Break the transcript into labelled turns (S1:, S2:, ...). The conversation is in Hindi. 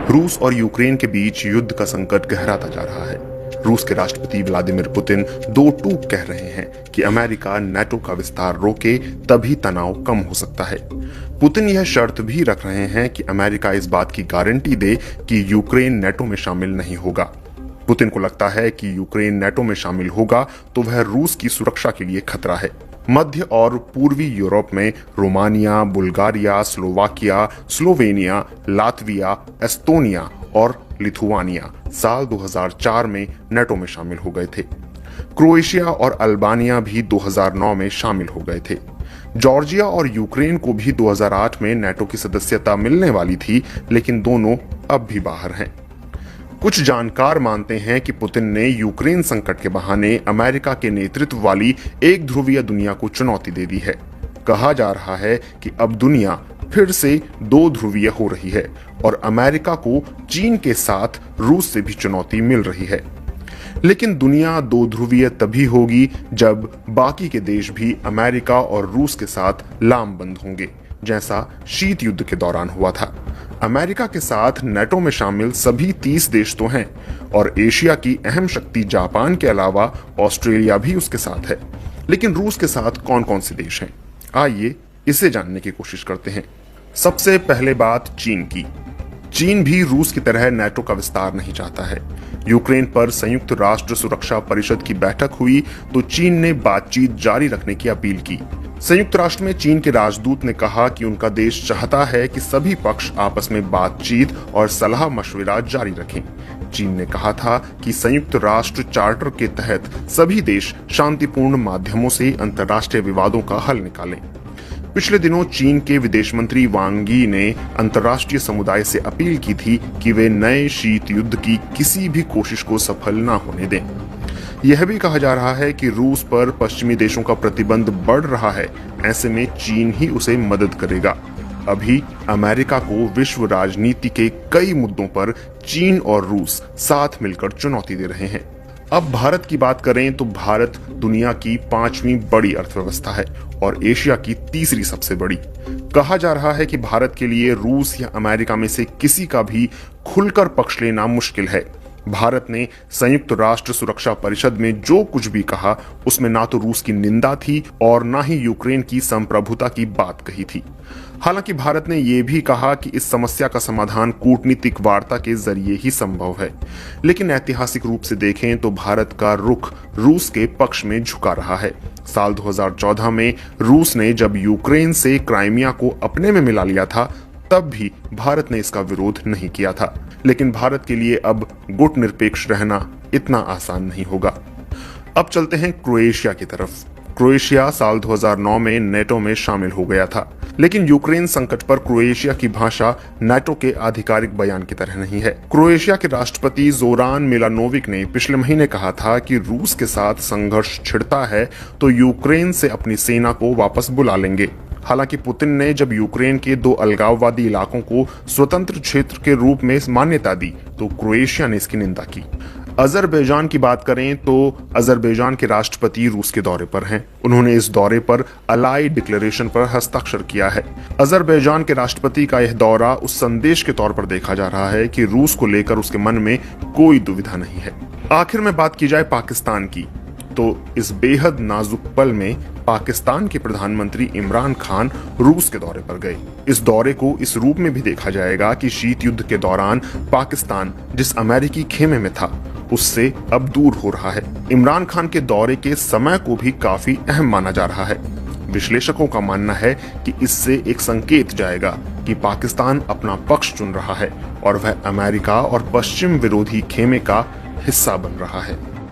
S1: रूस और यूक्रेन के बीच युद्ध का संकट गहराता जा रहा है। रूस के राष्ट्रपति व्लादिमीर पुतिन दो टूक कह रहे हैं कि अमेरिका नाटो का विस्तार रोके तभी तनाव कम हो सकता है। पुतिन यह शर्त भी रख रहे हैं कि अमेरिका इस बात की गारंटी दे कि यूक्रेन नाटो में शामिल नहीं होगा। पुतिन को लगता है कि यूक्रेन नाटो में शामिल होगा तो वह रूस की सुरक्षा के लिए खतरा है। मध्य और पूर्वी यूरोप में Romania, Bulgaria, Slovakia, Slovenia, Latvia, Estonia और लिथुआनिया साल 2004 में नाटो में शामिल हो गए थे। क्रोएशिया और अल्बानिया भी 2009 में शामिल हो गए थे। जॉर्जिया और यूक्रेन को भी 2008 में नाटो की सदस्यता मिलने वाली थी, लेकिन दोनों अब भी बाहर हैं। कुछ जानकार मानते हैं कि पुतिन ने यूक्रेन संकट के बहाने अमेरिका के नेतृत्व वाली एक ध्रुवीय दुनिया को चुनौती दे दी है। कहा जा रहा है कि अब दुनिया फिर से दो ध्रुवीय हो रही है और अमेरिका को चीन के साथ रूस से भी चुनौती मिल रही है। लेकिन दुनिया दो ध्रुवीय तभी होगी जब बाकी के देश भी अमेरिका और रूस के साथ लामबंद होंगे, जैसा शीत युद्ध के दौरान हुआ था। अमेरिका के साथ नाटो में शामिल सभी 30 देश तो हैं और एशिया की अहम शक्ति जापान के अलावा ऑस्ट्रेलिया भी उसके साथ है। लेकिन रूस के साथ कौन कौन से देश हैं? आइए इसे जानने की कोशिश करते हैं। सबसे पहले बात चीन की। चीन भी रूस की तरह नाटो का विस्तार नहीं चाहता है। यूक्रेन पर संयुक्त राष्ट्र सुरक्षा परिषद की बैठक हुई तो चीन ने बातचीत जारी रखने की अपील की। संयुक्त राष्ट्र में चीन के राजदूत ने कहा कि उनका देश चाहता है कि सभी पक्ष आपस में बातचीत और सलाह मशविरा जारी रखें। चीन ने कहा था कि संयुक्त राष्ट्र चार्टर के तहत सभी देश शांतिपूर्ण माध्यमों से अंतर्राष्ट्रीय विवादों का हल निकालें। पिछले दिनों चीन के विदेश मंत्री वांग यी ने अंतर्राष्ट्रीय समुदाय से अपील की थी कि वे नए शीत युद्ध की किसी भी कोशिश को सफल न होने दें। यह भी कहा जा रहा है कि रूस पर पश्चिमी देशों का प्रतिबंध बढ़ रहा है, ऐसे में चीन ही उसे मदद करेगा। अभी अमेरिका को विश्व राजनीति के कई मुद्दों पर चीन और रूस साथ मिलकर चुनौती दे रहे हैं। अब भारत की बात करें तो भारत दुनिया की 5वीं बड़ी अर्थव्यवस्था है और एशिया की तीसरी सबसे बड़ी। कहा जा रहा है कि भारत के लिए रूस या अमेरिका में से किसी का भी खुलकर पक्ष लेना मुश्किल है। भारत ने संयुक्त राष्ट्र सुरक्षा परिषद में जो कुछ भी कहा उसमें ना तो रूस की निंदा थी और ना ही यूक्रेन की संप्रभुता की बात कही थी। हालांकि भारत ने यह भी कहा कि इस समस्या का समाधान कूटनीतिक वार्ता के जरिए ही संभव है। लेकिन ऐतिहासिक रूप से देखें तो भारत का रुख रूस के पक्ष में झुका रहा है। साल 2014 में रूस ने जब यूक्रेन से क्राइमिया को अपने में मिला लिया था, तब भी भारत ने इसका विरोध नहीं किया था। लेकिन भारत के लिए अब गुट निरपेक्ष रहना इतना आसान नहीं होगा। अब चलते हैं क्रोएशिया की तरफ। क्रोएशिया साल 2009 में नाटो में शामिल हो गया था, लेकिन यूक्रेन संकट पर क्रोएशिया की भाषा नाटो के आधिकारिक बयान की तरह नहीं है। क्रोएशिया के राष्ट्रपति जोरान मिलानोविक ने पिछले महीने कहा था कि रूस के साथ संघर्ष छिड़ता है तो यूक्रेन से अपनी सेना को वापस बुला लेंगे। हालांकि पुतिन ने जब यूक्रेन के 2 अलगाववादी इलाकों को स्वतंत्र क्षेत्र के रूप में मान्यता दी तो क्रोएशिया ने इसकी निंदा की। अजरबैजान की बात करें तो अजरबैजान के राष्ट्रपति रूस के दौरे पर हैं। उन्होंने इस दौरे पर अलाई डिक्लेरेशन पर हस्ताक्षर किया है। अजरबैजान के राष्ट्रपति का यह दौरा उस संदेश के तौर पर देखा जा रहा है कि रूस को लेकर उसके मन में कोई दुविधा नहीं है। आखिर में बात की जाए पाकिस्तान की तो इस बेहद नाजुक पल में पाकिस्तान के प्रधानमंत्री इमरान खान रूस के दौरे पर गए। इस दौरे को इस रूप में भी देखा जाएगा कि शीत युद्ध के दौरान पाकिस्तान जिस अमेरिकी खेमे में था उससे अब दूर हो रहा है। इमरान खान के दौरे के समय को भी काफी अहम माना जा रहा है। विश्लेषकों का मानना है कि इससे एक संकेत जाएगा कि पाकिस्तान अपना पक्ष चुन रहा है और वह अमेरिका और पश्चिम विरोधी खेमे का हिस्सा बन रहा है।